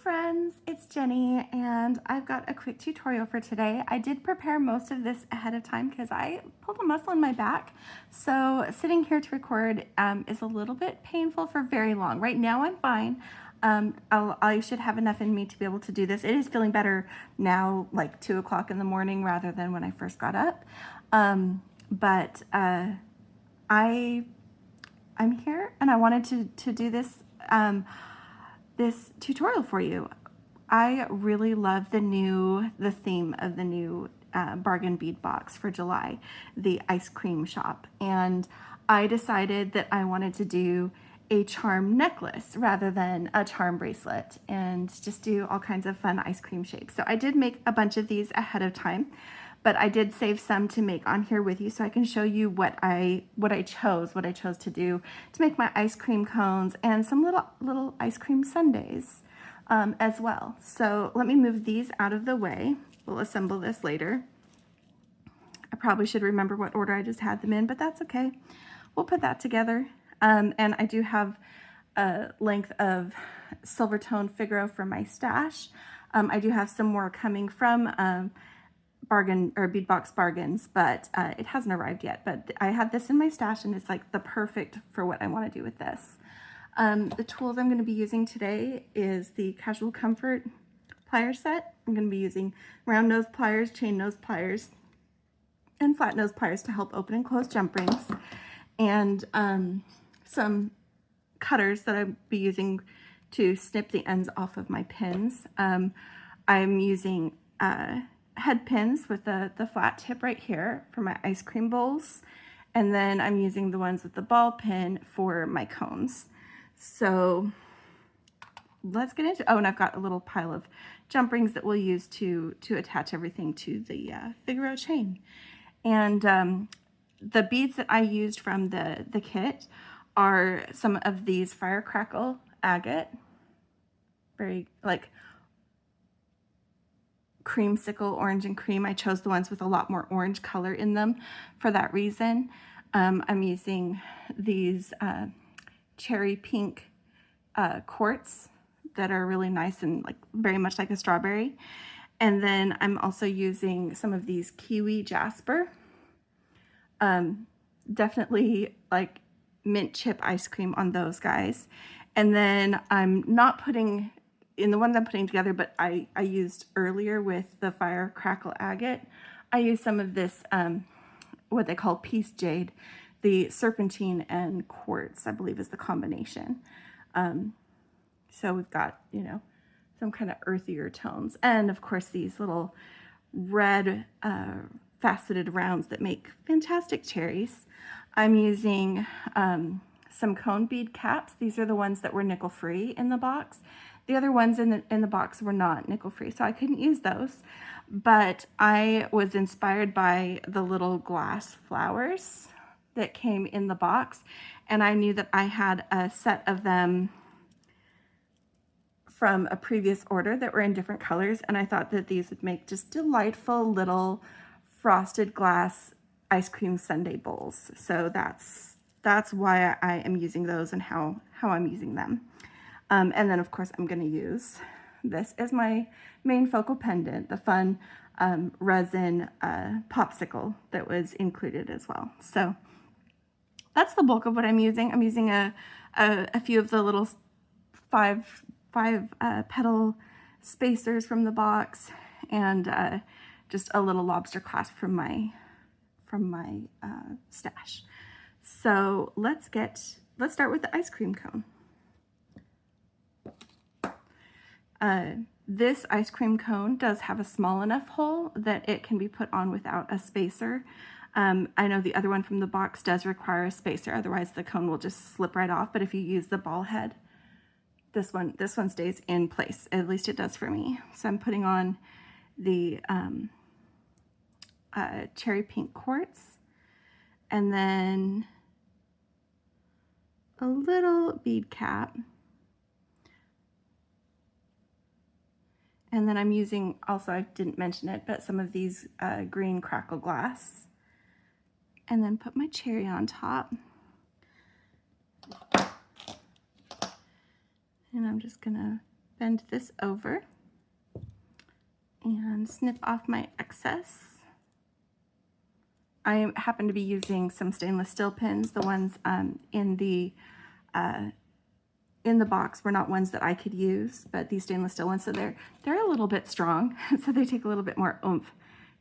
friends, it's Jenny and I've got a quick tutorial for today. I did prepare most of this ahead of time because I pulled a muscle in my back. So sitting here to record is a little bit painful for very long. Right now I'm fine. I should have enough in me to be able to do this. It is feeling better now, like 2 o'clock in the morning rather than when I first got up. I'm here and I wanted to do this this tutorial for you. I really love the theme of the new Bargain Bead Box for July, the Ice Cream Shop. And I decided that I wanted to do a charm necklace rather than a charm bracelet and just do all kinds of fun ice cream shapes. So I did make a bunch of these ahead of time, but I did save some to make on here with you so I can show you what I chose to do to make my ice cream cones and some little ice cream sundaes as well. So let me move these out of the way. We'll assemble this later. I probably should remember what order I just had them in, but that's okay. We'll put that together. And I do have a length of silver tone Figaro for my stash. I do have some more coming from Bargain or Bead Box Bargains, but it hasn't arrived yet. But I have this in my stash and it's like the perfect for what I want to do with this. The tools I'm going to be using today is the Casual Comfort plier set. I'm going to be using round nose pliers, chain nose pliers, and flat nose pliers to help open and close jump rings, and some cutters that I'll be using to snip the ends off of my pins. I'm using head pins with the flat tip right here for my ice cream bowls, and then I'm using the ones with the ball pin for my cones. So let's get into it. Oh, and I've got a little pile of jump rings that we'll use to attach everything to the Figaro chain. And the beads that I used from the kit are some of these Fire Crackle agate, very like creamsicle orange and cream. I chose the ones with a lot more orange color in them for that reason. I'm using these cherry pink quartz that are really nice and like very much like a strawberry. And then I'm also using some of these kiwi jasper. Definitely like mint chip ice cream on those guys. And then I'm not putting in the ones I'm putting together, but I used earlier with the Fire Crackle agate, I used some of this, what they call Peace Jade, the serpentine and quartz, I believe is the combination. So we've got, you know, some kind of earthier tones. And of course, these little red faceted rounds that make fantastic cherries. I'm using some cone bead caps. These are the ones that were nickel free in the box. The other ones in the box were not nickel free, so I couldn't use those. But I was inspired by the little glass flowers that came in the box, and I knew that I had a set of them from a previous order that were in different colors, and I thought that these would make just delightful little frosted glass ice cream sundae bowls. So that's why I am using those and how I'm using them. And then of course I'm going to use this as my main focal pendant, the fun resin popsicle that was included as well. So that's the bulk of what I'm using. I'm using a few of the little five petal spacers from the box, and just a little lobster clasp from my stash. So let's start with the ice cream cone. This ice cream cone does have a small enough hole that it can be put on without a spacer. I know the other one from the box does require a spacer, otherwise the cone will just slip right off. But if you use the ball head, this one stays in place. At least it does for me. So I'm putting on the cherry pink quartz, and then a little bead cap. And then I'm using, also I didn't mention it, but some of these green crackle glass. And then put my cherry on top. And I'm just gonna bend this over and snip off my excess. I happen to be using some stainless steel pins. The ones in the box were not ones that I could use, but these stainless steel ones, so they're a little bit strong, so they take a little bit more oomph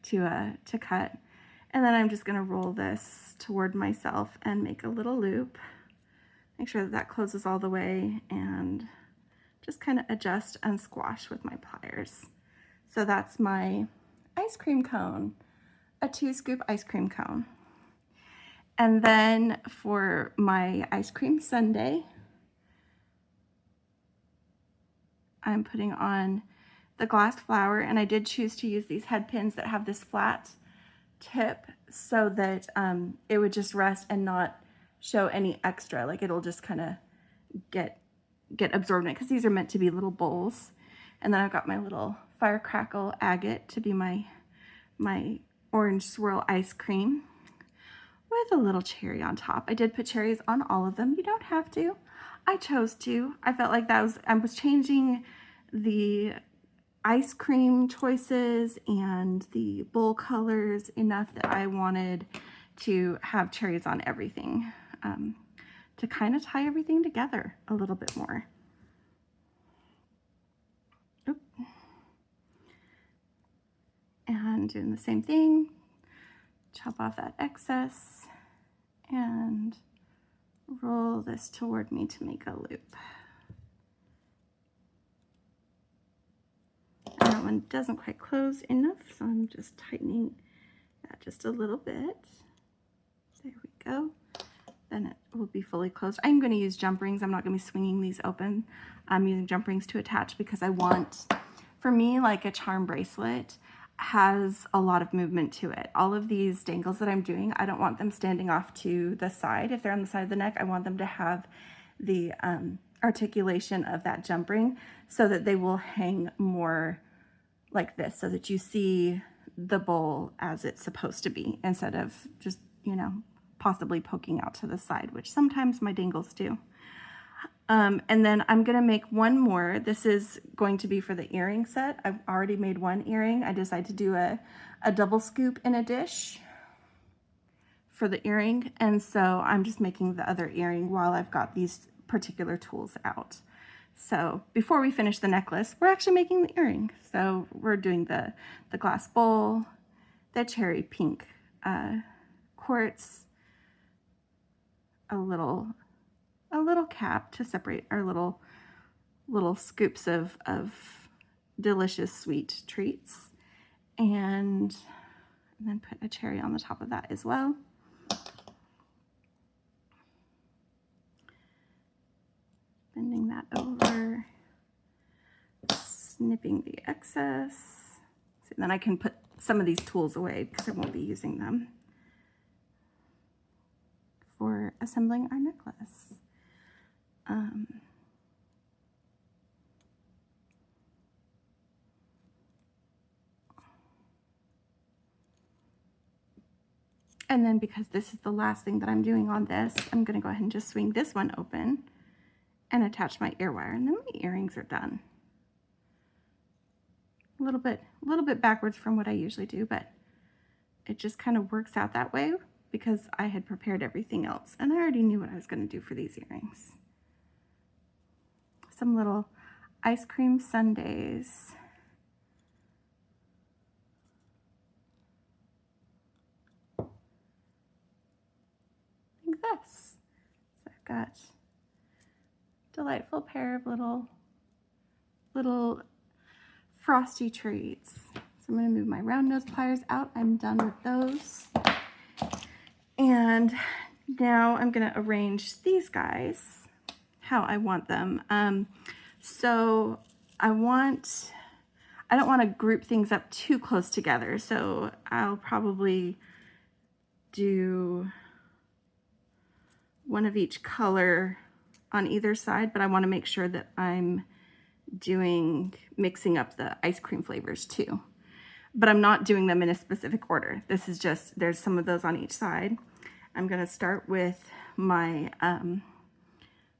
to cut. And then I'm just going to roll this toward myself and make a little loop. Make sure that that closes all the way, and just kind of adjust and squash with my pliers. So that's my ice cream cone, a 2-scoop ice cream cone. And then for my ice cream sundae, I'm putting on the glass flower, and I did choose to use these head pins that have this flat tip so that it would just rest and not show any extra, like it'll just kind of get absorbed in it, because these are meant to be little bowls. And then I've got my little fire crackle agate to be my orange swirl ice cream with a little cherry on top. I did put cherries on all of them. You don't have to. I chose to. I felt like I was changing the ice cream choices and the bowl colors enough that I wanted to have cherries on everything, to kind of tie everything together a little bit more. Oop. And doing the same thing, chop off that excess and roll this toward me to make a loop. And that one doesn't quite close enough, so I'm just tightening that just a little bit. There we go. Then it will be fully closed. I'm going to use jump rings. I'm not going to be swinging these open. I'm using jump rings to attach because I want, for me, like a charm bracelet has a lot of movement to it. All of these dangles that I'm doing, I don't want them standing off to the side. If they're on the side of the neck, I want them to have the articulation of that jump ring so that they will hang more like this, so that you see the bowl as it's supposed to be instead of just, you know, possibly poking out to the side, which sometimes my dangles do. And then I'm going to make one more. This is going to be for the earring set. I've already made one earring. I decided to do a double scoop in a dish for the earring. And so I'm just making the other earring while I've got these particular tools out. So before we finish the necklace, we're actually making the earring. So we're doing the glass bowl, the cherry pink quartz, a little cap to separate our little scoops of delicious sweet treats, and then put a cherry on the top of that as well. Bending that over, snipping the excess. So then I can put some of these tools away because I won't be using them for assembling our necklace. And then because this is the last thing that I'm doing on this, I'm going to go ahead and just swing this one open and attach my ear wire, and then my earrings are done. A little bit backwards from what I usually do, but it just kind of works out that way because I had prepared everything else and I already knew what I was going to do for these earrings. Some little ice cream sundaes. Like this. So I've got a delightful pair of little frosty treats. So I'm going to move my round nose pliers out. I'm done with those. And now I'm going to arrange these guys how I want them. So I don't want to group things up too close together. So I'll probably do one of each color on either side, but I want to make sure that I'm mixing up the ice cream flavors too. But I'm not doing them in a specific order. This is just, there's some of those on each side. I'm going to start with my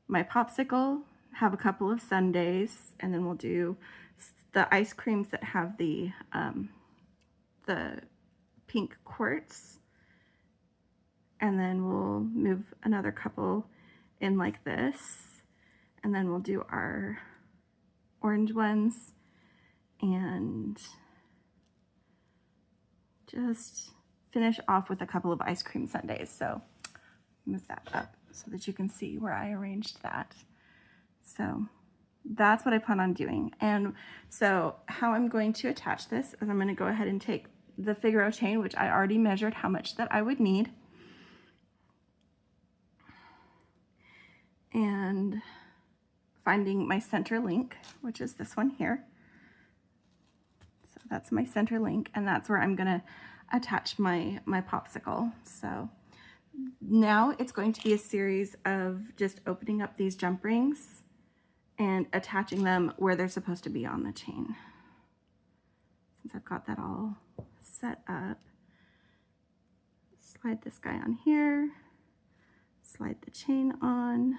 my popsicle, have a couple of sundaes, and then we'll do the ice creams that have the pink quartz, and then we'll move another couple in like this, and then we'll do our orange ones, and just finish off with a couple of ice cream sundaes. So move that up so that you can see where I arranged that. So that's what I plan on doing. And so how I'm going to attach this is I'm going to go ahead and take the Figaro chain, which I already measured how much that I would need, and finding my center link, which is this one here. So that's my center link, and that's where I'm going to attach my popsicle. So now it's going to be a series of just opening up these jump rings and attaching them where they're supposed to be on the chain. Since I've got that all set up, slide this guy on here, slide the chain on,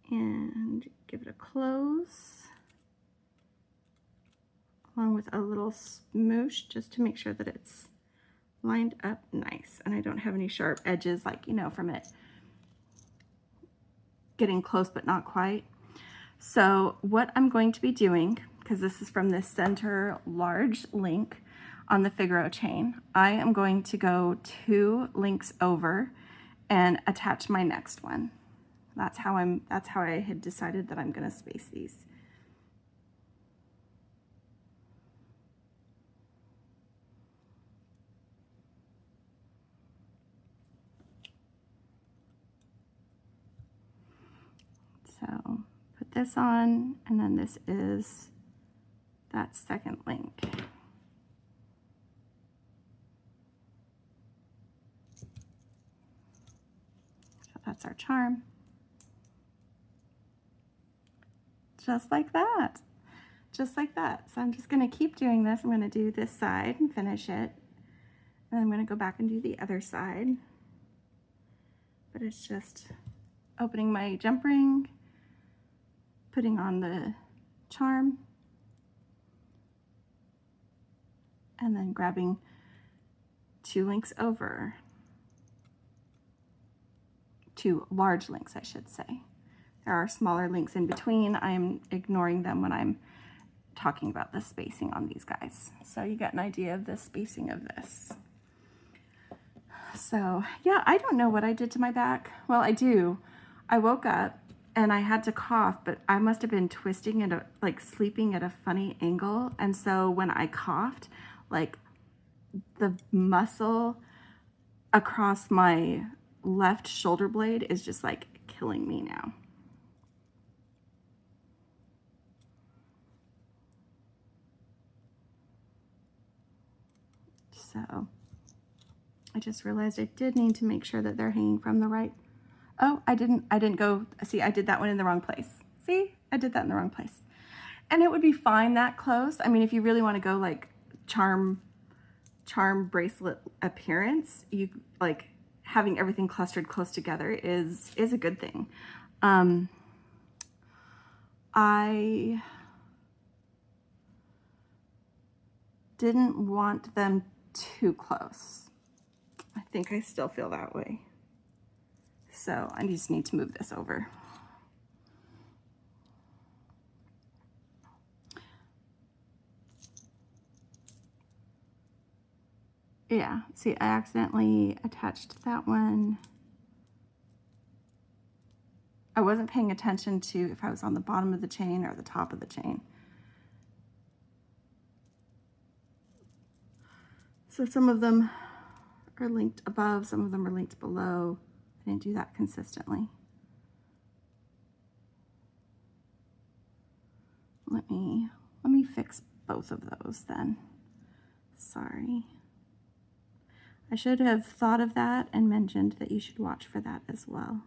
and give it a close, along with a little smoosh just to make sure that it's lined up nice and I don't have any sharp edges, like, you know, from it getting close but not quite. So what I'm going to be doing, because this is from this center large link on the Figaro chain, I am going to go 2 links over and attach my next one. That's how I had decided that I'm going to space these. So put this on, and then this is that second link. So that's our charm. Just like that. Just like that. So I'm just going to keep doing this. I'm going to do this side and finish it. And I'm going to go back and do the other side. But it's just opening my jump ring, putting on the charm, and then grabbing 2 links over. 2 large links, I should say. There are smaller links in between. I'm ignoring them when I'm talking about the spacing on these guys. So you get an idea of the spacing of this. So yeah, I don't know what I did to my back. Well, I do. I woke up and I had to cough, but I must have been twisting at a, like sleeping at a funny angle. And so when I coughed, like the muscle across my left shoulder blade is just like killing me now. So I just realized I did need to make sure that they're hanging from the right. Oh, I didn't go, see, I did that one in the wrong place. See, I did that in the wrong place. And it would be fine that close. I mean, if you really want to go like charm bracelet appearance, you like having everything clustered close together is a good thing. I didn't want them too close. I think I still feel that way. So I just need to move this over. Yeah, see, I accidentally attached that one. I wasn't paying attention to if I was on the bottom of the chain or the top of the chain. So some of them are linked above, some of them are linked below. I didn't do that consistently. Let me fix both of those then. Sorry. I should have thought of that and mentioned that you should watch for that as well.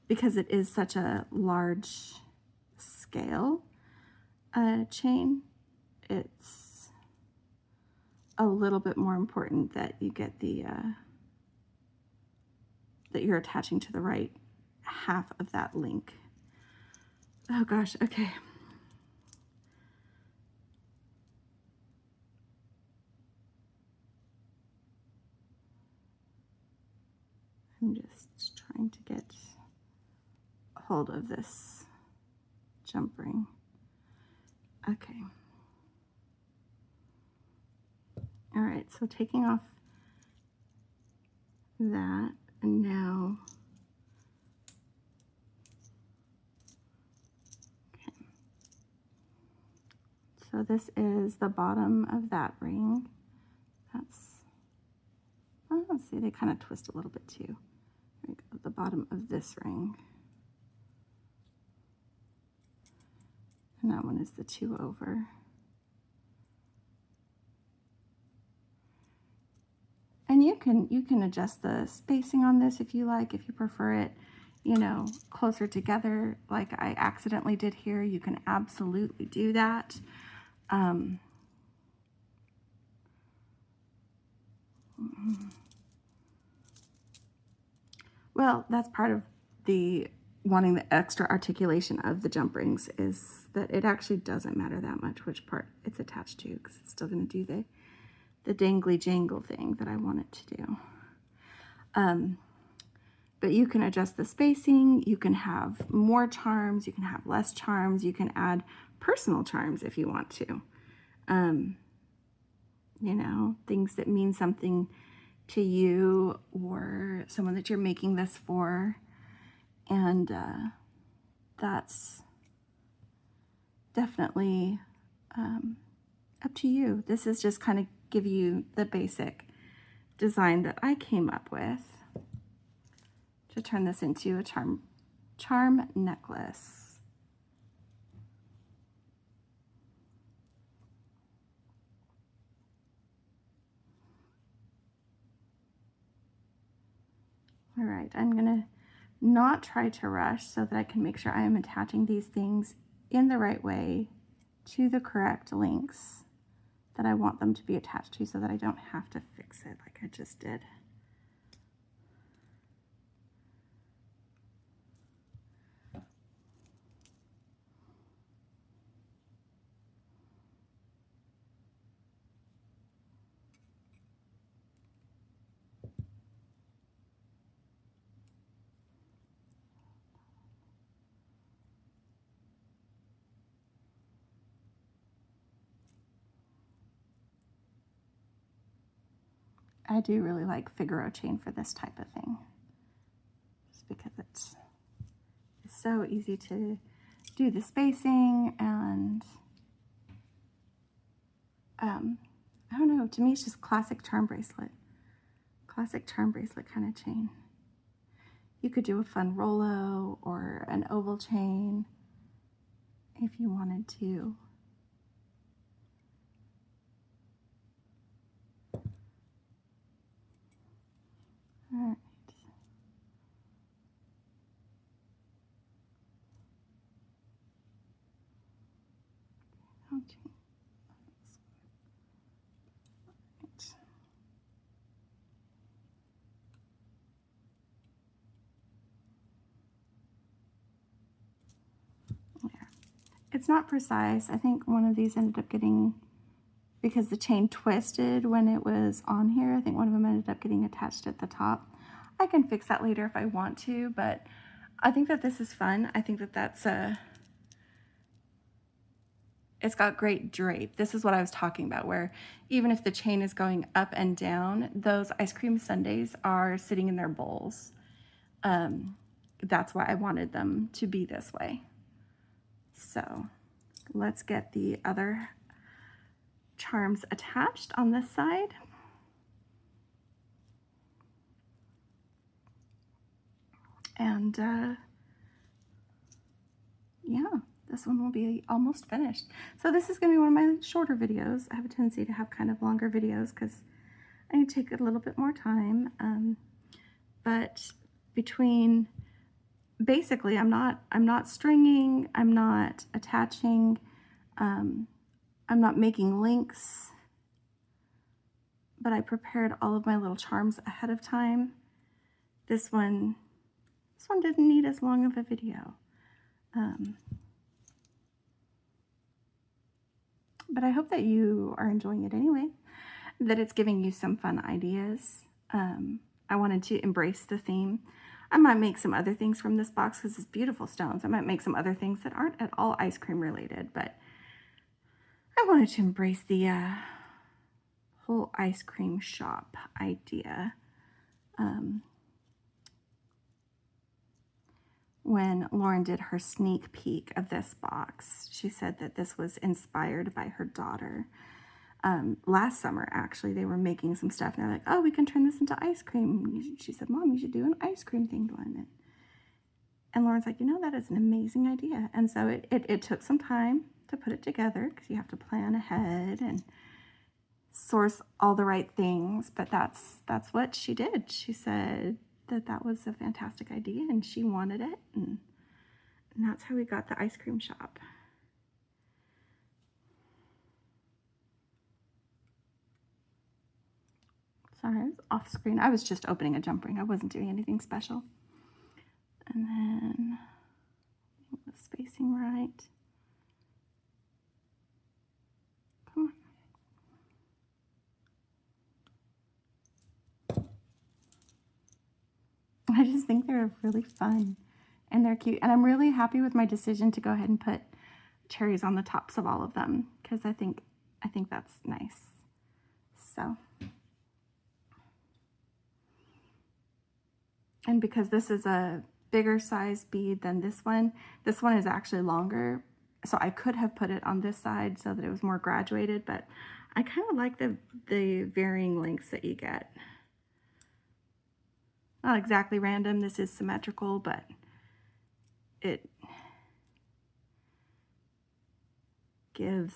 Because it is such a large scale chain, it's a little bit more important that you get the that you're attaching to the right half of that link. Oh gosh, okay. I'm just trying to get hold of this jump ring. Okay. All right, so taking off that, and now, okay. So this is the bottom of that ring. That's, oh, let's see, they kind of twist a little bit too. There we go, the bottom of this ring. And that one is the 2 over. And you can adjust the spacing on this if you like, if you prefer it, you know, closer together like I accidentally did here. You can absolutely do that. Well, that's part of the wanting the extra articulation of the jump rings, is that it actually doesn't matter that much which part it's attached to, because it's still going to do the dangly jangle thing that I want it to do. But you can adjust the spacing, you can have more charms, you can have less charms, you can add personal charms if you want to. You know, things that mean something to you or someone that you're making this for. And that's definitely up to you. This is just kind of give you the basic design that I came up with to turn this into a charm necklace. All right, I'm gonna not try to rush so that I can make sure I am attaching these things in the right way to the correct links that I want them to be attached to, so that I don't have to fix it like I just did. I do really like Figaro chain for this type of thing, just because it's so easy to do the spacing, and I don't know, to me it's just classic charm bracelet kind of chain. You could do a fun Rolo or an oval chain if you wanted to. All right. Okay. Yeah. It's not precise. I think one of these ended up getting, because the chain twisted when it was on here, I think one of them ended up getting attached at the top. I can fix that later if I want to, but I think that this is fun. I think that that's it's got great drape. This is what I was talking about, where even if the chain is going up and down, those ice cream sundaes are sitting in their bowls. That's why I wanted them to be this way. So let's get the other charms attached on this side. And yeah, this one will be almost finished. So this is going to be one of my shorter videos. I have a tendency to have kind of longer videos because I need to take a little bit more time. But between, basically, I'm not stringing, I'm not attaching, I'm not making links, but I prepared all of my little charms ahead of time. This one didn't need as long of a video. But I hope that you are enjoying it anyway, that it's giving you some fun ideas. I wanted to embrace the theme. I might make some other things from this box because it's beautiful stones. I might make some other things that aren't at all ice cream related, but I wanted to embrace the whole ice cream shop idea. When Lauren did her sneak peek of this box, she said that this was inspired by her daughter. Last summer, actually, they were making some stuff, and they're like, oh, we can turn this into ice cream. She said, Mom, you should do an ice cream themed one. And Lauren's like, you know, that is an amazing idea. And so it took some time to put it together because you have to plan ahead and source all the right things. But that's what she did. She said that was a fantastic idea, and she wanted it. And that's how we got the ice cream shop. Sorry, I was off screen. I was just opening a jump ring. I wasn't doing anything special. And then the spacing right. Come on. I just think they're really fun and they're cute. And I'm really happy with my decision to go ahead and put cherries on the tops of all of them because I think that's nice. So. And because this is a bigger size bead than this one is actually longer. So I could have put it on this side so that it was more graduated, but I kind of like the varying lengths that you get. Not exactly random, this is symmetrical, but it gives,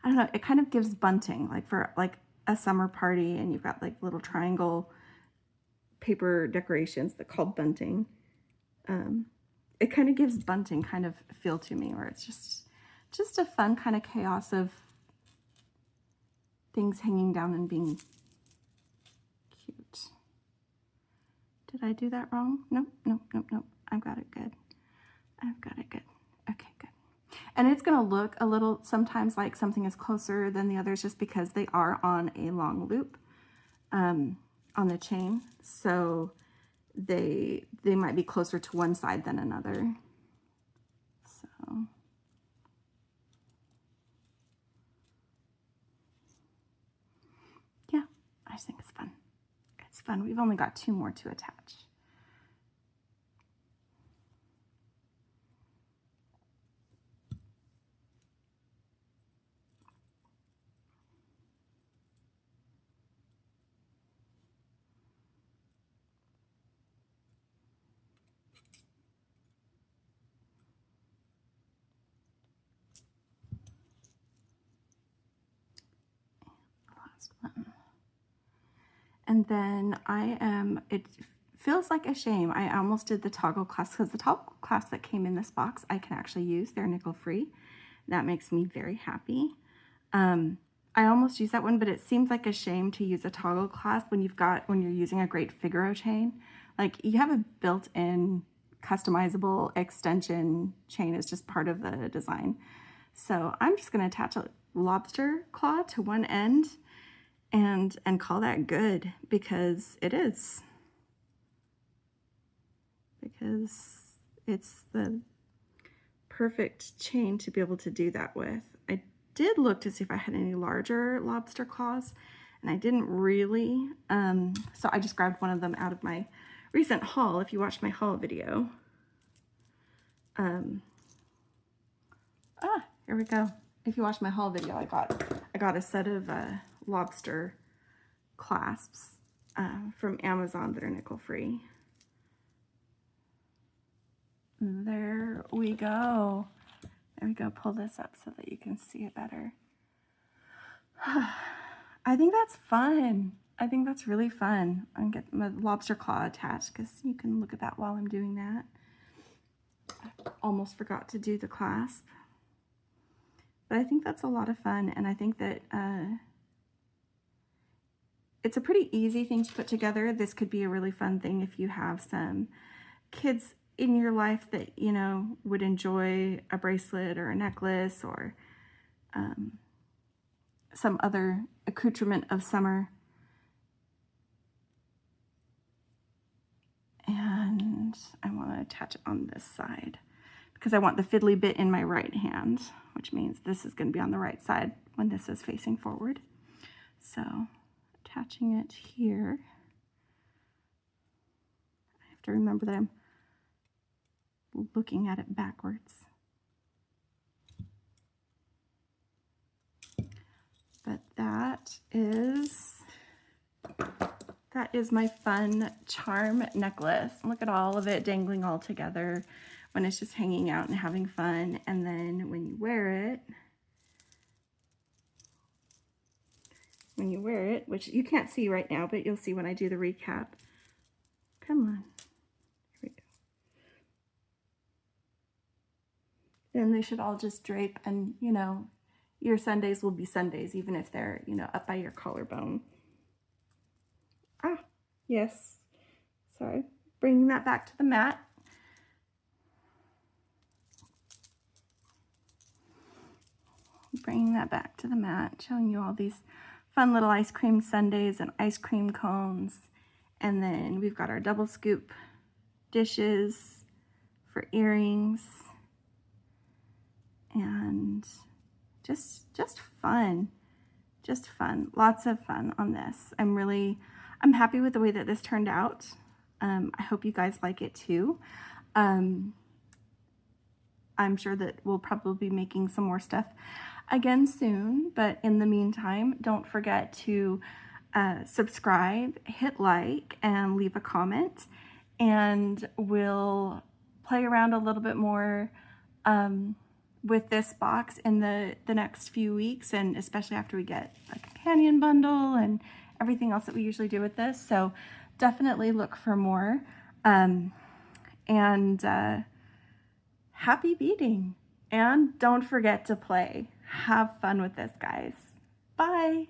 I don't know, it kind of gives bunting, like for like a summer party and you've got like little triangle paper decorations that called bunting. It kind of gives bunting kind of feel to me, where it's just a fun kind of chaos of things hanging down and being cute. Did I do that wrong? Nope. I've got it good. Okay, good. And it's going to look a little sometimes like something is closer than the others just because they are on a long loop on the chain. So they might be closer to one side than another. So yeah, I just think it's fun. It's fun. We've only got 2 more to attach. Last one. And then it feels like a shame. I almost did the toggle clasp because the toggle clasps that came in this box, I can actually use. They're nickel free. That makes me very happy. I almost used that one, but it seems like a shame to use a toggle clasp when you're using a great Figaro chain. Like you have a built-in customizable extension chain is just part of the design. So I'm just going to attach a lobster claw to one end and call that good, because it is. Because it's the perfect chain to be able to do that with. I did look to see if I had any larger lobster claws, and I didn't really. So I just grabbed one of them out of my recent haul. If you watched my haul video. Here we go. If you watched my haul video, I got a set of lobster clasps from Amazon that are nickel free. There we go. There we go. Pull this up so that you can see it better. I think that's fun. I think that's really fun. I'm going to get my lobster claw attached because you can look at that while I'm doing that. I almost forgot to do the clasp. But I think that's a lot of fun, and I think that it's a pretty easy thing to put together. This could be a really fun thing if you have some kids in your life that, you know, would enjoy a bracelet or a necklace or some other accoutrement of summer. And I want to attach it on this side because I want the fiddly bit in my right hand, which means this is going to be on the right side when this is facing forward. So attaching it here. I have to remember that I'm looking at it backwards. But that is my fun charm necklace. Look at all of it dangling all together when it's just hanging out and having fun. And then when you wear it, which you can't see right now, but you'll see when I do the recap. Come on. Here we go. Then they should all just drape, and, you know, your Sundays will be Sundays, even if they're, you know, up by your collarbone. Ah, yes. Sorry. Bringing that back to the mat. Bringing that back to the mat, showing you all these fun little ice cream sundaes and ice cream cones. And then we've got our double scoop dishes for earrings. And just fun. Just fun. Lots of fun on this. I'm happy with the way that this turned out. I hope you guys like it too. I'm sure that we'll probably be making some more stuff again soon, but in the meantime, don't forget to subscribe, hit like, and leave a comment, and we'll play around a little bit more with this box in the next few weeks, and especially after we get a companion bundle and everything else that we usually do with this. So definitely look for more, and happy beading, and don't forget to play. Have fun with this, guys. Bye.